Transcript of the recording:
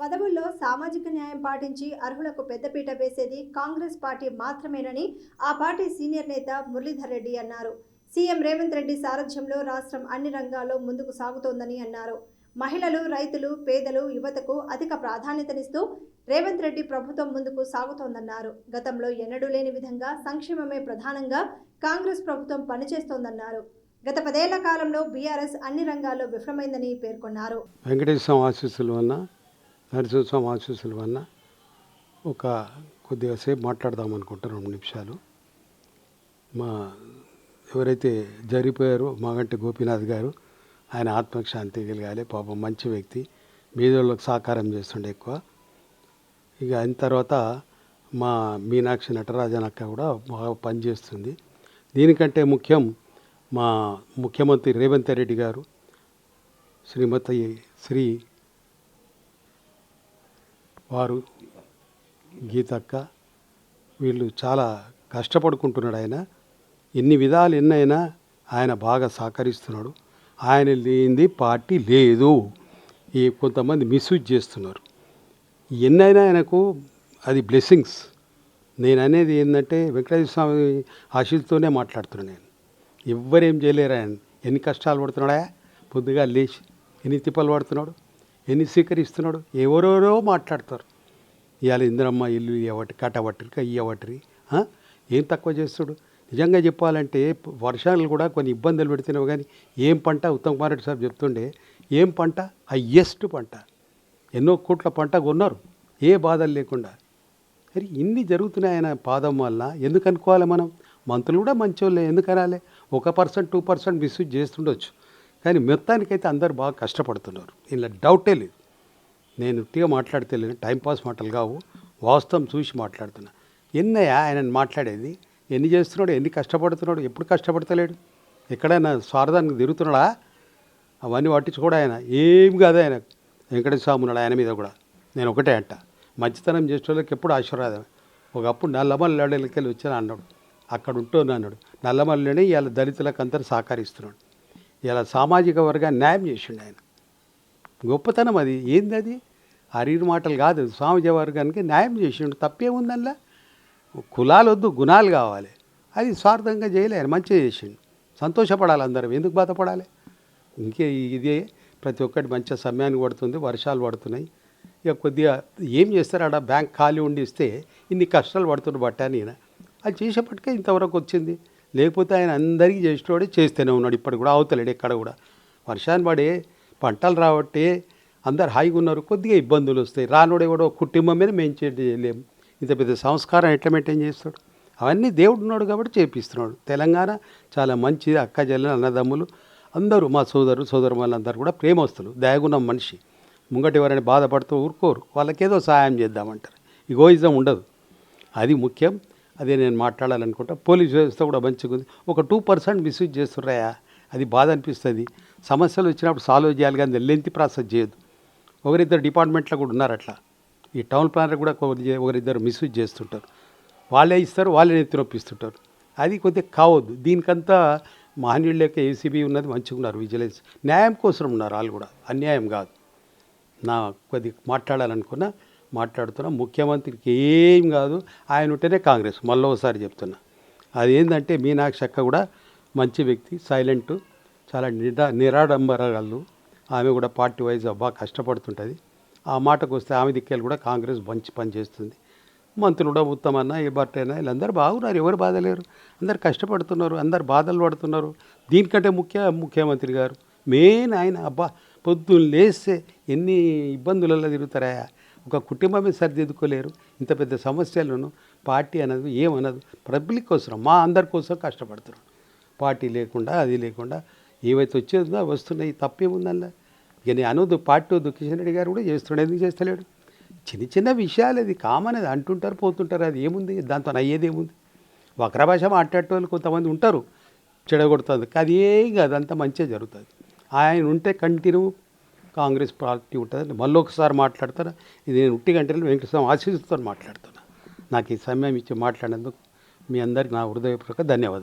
పదవుల్లో సామాజిక న్యాయం పాటించి అర్హులకు పెద్దపీట వేసేది కాంగ్రెస్ పార్టీ మాత్రమేనని ఆ పార్టీ సీనియర్ నేత మురళీధర్ రెడ్డి అన్నారు. సీఎం రేవంత్ రెడ్డి సారథ్యంలో రాష్ట్రం అన్ని రంగాల్లో ముందుకు సాగుతోందని అన్నారు. మహిళలు, రైతులు, పేదలు, యువతకు అధిక ప్రాధాన్యతనిస్తూ రేవంత్ రెడ్డి ప్రభుత్వం ముందుకు సాగుతోందన్నారు. గతంలో ఎన్నడూ లేని విధంగా సంక్షేమమే ప్రధానంగా కాంగ్రెస్ ప్రభుత్వం పనిచేస్తోందన్నారు. గత 10 ఏళ్ల కాలంలో బీఆర్ఎస్ అన్ని రంగాల్లో విఫలమైందని పేర్కొన్నారు. వెంకటేశ్వర ఆశీస్సుల వల్ల, నరసింహస్వామి ఆశీస్సుల వల్ల ఒక కొద్దిగా సేపు మాట్లాడదాం అనుకుంటాను. 2 నిమిషాలు. మా ఎవరైతే జరిగిపోయారో మాగంటి గోపీనాథ్ గారు, ఆయన ఆత్మకు శాంతి కలగాలి. పాపం మంచి వ్యక్తి, బీదోళ్ళకు సహకారం చేస్తుండే ఎక్కువ. ఇక అయిన తర్వాత మా మీనాక్షి నటరాజన్ అక్క కూడా బాగా పనిచేస్తుంది. దీనికంటే ముఖ్యం మా ముఖ్యమంత్రి రేవంత్ రెడ్డి గారు, శ్రీమతి శ్రీ వారు గీతక్క, వీళ్ళు చాలా కష్టపడుకుంటున్నాడు. ఆయన ఎన్ని విధాలు ఎన్నైనా ఆయన బాగా సహకరిస్తున్నాడు. ఆయన లేనిది పార్టీ లేదు. ఈ కొంతమంది మిస్యూజ్ చేస్తున్నారు. ఎన్నైనా ఆయనకు అది బ్లెస్సింగ్స్. నేను అనేది ఏంటంటే వెంకటేశ్వర స్వామి ఆశీస్సుతోనే మాట్లాడుతున్నాను. నేను ఎవ్వరేం చేయలేరు. ఆయన ఎన్ని కష్టాలు పడుతున్నాడా, పొద్దుగా లేచి ఎన్ని తిప్పలు పడుతున్నాడు, ఎన్ని స్వీకరిస్తున్నాడు. ఎవరెవరో మాట్లాడతారు. ఇవాళ ఇందిరమ్మ ఇల్లు ఇవ్వటి, కట్టబట్టరి, ఇవ్వటరి, ఏం తక్కువ చేస్తాడు. నిజంగా చెప్పాలంటే వర్షాలు కూడా కొన్ని ఇబ్బందులు పెడుతున్నావు. కానీ ఏం పంట, ఉత్తమ్ కుమార్ రెడ్డి సాబ్ చెప్తుండే, ఏం పంట, హయ్యెస్ట్ పంట, ఎన్నో కోట్ల పంట కొన్నారు ఏ బాధలు లేకుండా. మరి ఇన్ని జరుగుతున్నాయి ఆయన పాదం వల్ల. ఎందుకు అనుకోవాలి మనం? మంత్రులు కూడా మంచోళ్ళే, ఎందుకు అనాలి? 1%, 2% మిస్యూజ్ చేస్తుండొచ్చు. కానీ మొత్తానికైతే అందరు బాగా కష్టపడుతున్నారు. ఇలా డౌటే లేదు. నేను ఉట్టిగా మాట్లాడితే లేదు, టైంపాస్ మాటలు కావు, వాస్తవం చూసి మాట్లాడుతున్నా. ఎన్నయ్యా ఆయన మాట్లాడేది? ఎన్ని చేస్తున్నాడు, ఎన్ని కష్టపడుతున్నాడు, ఎప్పుడు కష్టపడతలేడు? ఎక్కడైనా స్వార్థానికి తిరుగుతున్నాడా? అవన్నీ పట్టించుకోడు ఆయన. ఏం కాదు ఆయన. వెంకటేశ్వర స్వామి ఉన్నాడు ఆయన మీద కూడా. నేను ఒకటే అంట, మంచితనం చేసే వాళ్ళకి ఎప్పుడు ఆశీర్వాదం. ఒకప్పుడు నల్లమల్లెళ్ళకి వచ్చాను అన్నాడు, అక్కడ ఉంటున్నా అన్నాడు. నల్లమల్లిలోనే ఇవాళ దళితులకు అందరూ సహకరిస్తున్నాడు. ఇలా సామాజిక వర్గాన్ని న్యాయం చేసిండు ఆయన. గొప్పతనం అది. ఏంది అది? అరిగిన మాటలు కాదు. సామాజిక వర్గానికి న్యాయం చేసిండు. తప్పేముందల్లా? కులాలు వద్దు, గుణాలు కావాలి. అది స్వార్థంగా చేయలే ఆయన. మంచిగా చేసిండు. సంతోషపడాలి అందరం, ఎందుకు బాధపడాలి? ఇంకే ఇదే ప్రతి ఒక్కటి మంచిగా సమయానికి పడుతుంది, వర్షాలు పడుతున్నాయి. ఇక కొద్దిగా ఏం చేస్తారు, ఆడ బ్యాంక్ ఖాళీ ఉండి ఇస్తే ఇన్ని కష్టాలు పడుతున్న బట్ట అని అది చేసేపటికే ఇంతవరకు వచ్చింది. లేకపోతే ఆయన అందరికీ చేసేవాడే, చేస్తూనే ఉన్నాడు. ఇప్పటికి కూడా అవతలేడు ఎక్కడ కూడా. వర్షాన్ని పడే పంటలు రాబట్టే అందరు హాయిగా ఉన్నారు. కొద్దిగా ఇబ్బందులు వస్తాయి. రానోడు ఎవడో కుటుంబం మీద మేము చేయలేము. ఇంత పెద్ద సంస్కారం ఎట్లా మెయింటైన్ చేస్తాడు? అవన్నీ దేవుడు ఉన్నాడు కాబట్టి చేపిస్తున్నాడు. తెలంగాణ చాలా మంచిది. అక్క చెల్లెలు, అన్నదమ్ములు అందరూ, మా సోదరు వాళ్ళందరూ కూడా ప్రేమస్తులు, దయగుణం మనిషి. ముంగటి ఎవరైనా బాధపడుతూ ఊరుకోరు. వాళ్ళకేదో సహాయం చేద్దామంటారు. ఈగోయిజం ఉండదు. అది ముఖ్యం. అదే నేను మాట్లాడాలనుకుంటా. పోలీస్ వ్యవస్థ కూడా మంచిగా ఉంది. ఒక 2% మిస్యూజ్ చేస్తున్నాయా, అది బాధ అనిపిస్తుంది. సమస్యలు వచ్చినప్పుడు సాల్వ్ చేయాలి, కానీ లెంత్ ప్రాసెస్ చేయదు. ఒకరిద్దరు డిపార్ట్మెంట్లో కూడా ఉన్నారు అట్లా. ఈ టౌన్ ప్లానర్ కూడా ఒకరిద్దరు మిస్యూజ్ చేస్తుంటారు. వాళ్ళే ఇస్తారు, వాళ్ళే నెత్తినొప్పిస్తుంటారు. అది కొద్దిగా కావద్దు. దీనికంతా మహనీయుల లెక్క ఏసీబీ ఉన్నది, మంచిగా ఉన్నారు. విజిలెన్స్ న్యాయం కోసం ఉన్నారు వాళ్ళు కూడా, అన్యాయం కాదు. నా కొద్దిగా మాట్లాడాలనుకున్నా మాట్లాడుతున్నా. ముఖ్యమంత్రికి ఏం కాదు, ఆయన ఉంటేనే కాంగ్రెస్. మళ్ళీ ఒకసారి చెప్తున్నా. అది ఏంటంటే మీనాక్షి అక్క కూడా మంచి వ్యక్తి, సైలెంటు, చాలా నిరాడంబరాలు. ఆమె కూడా పార్టీ వైజ్ బాగా కష్టపడుతుంటుంది. ఆ మాటకు వస్తే ఆమె దిక్కేలు కూడా కాంగ్రెస్ మంచి పని చేస్తుంది. మంత్రులు కూడా ఉత్తమన్న, ఏ భర్తైనా వీళ్ళందరూ బాగున్నారు. ఎవరు బాధ లేరు. అందరు కష్టపడుతున్నారు, అందరు బాధలు పడుతున్నారు. దీనికంటే ముఖ్యమంత్రి గారు మెయిన్ ఆయన. అబ్బా, పొద్దున్న లేస్తే ఎన్ని ఇబ్బందులలో తిరుగుతారా. ఒక కుటుంబమే సరిదిద్దుకోలేరు. ఇంత పెద్ద సమస్యలను పార్టీ అనేది ఏమన్నది, పబ్లిక్ కోసం, మా అందరి కోసం కష్టపడుతున్నారు. పార్టీ లేకుండా, అది లేకుండా ఏవైతే వచ్చేదో వస్తున్నాయి. తప్పేముందల్లా? ఇక నేను అనొద్దు, పార్టీ వద్దు. కిషన్ రెడ్డి గారు కూడా చేస్తున్నాడు, ఎందుకు చేస్తలేడు? చిన్న చిన్న విషయాలు, అది కామన్, అది అంటుంటారు పోతుంటారు. అది ఏముంది, దాంతో అయ్యేది ఏముంది? వక్ర భాష మాట్లాడేటోళ్ళు కొంతమంది ఉంటారు, చెడగొడుతుంది. అది ఏం కాదు, అంతా మంచిగా జరుగుతుంది. ఆయన ఉంటే కంటిన్యూ కాంగ్రెస్ పార్టీ ఉంటుంది. మళ్ళీ ఒకసారి మాట్లాడతాను. ఇది నేను ఉట్టి గంటలు వెంకటేశ్వర ఆశీస్సుతో మాట్లాడుతున్నా. నాకు ఈ సమయం ఇచ్చి మాట్లాడినందుకు మీ అందరికీ నా హృదయపూర్వక ధన్యవాదాలు.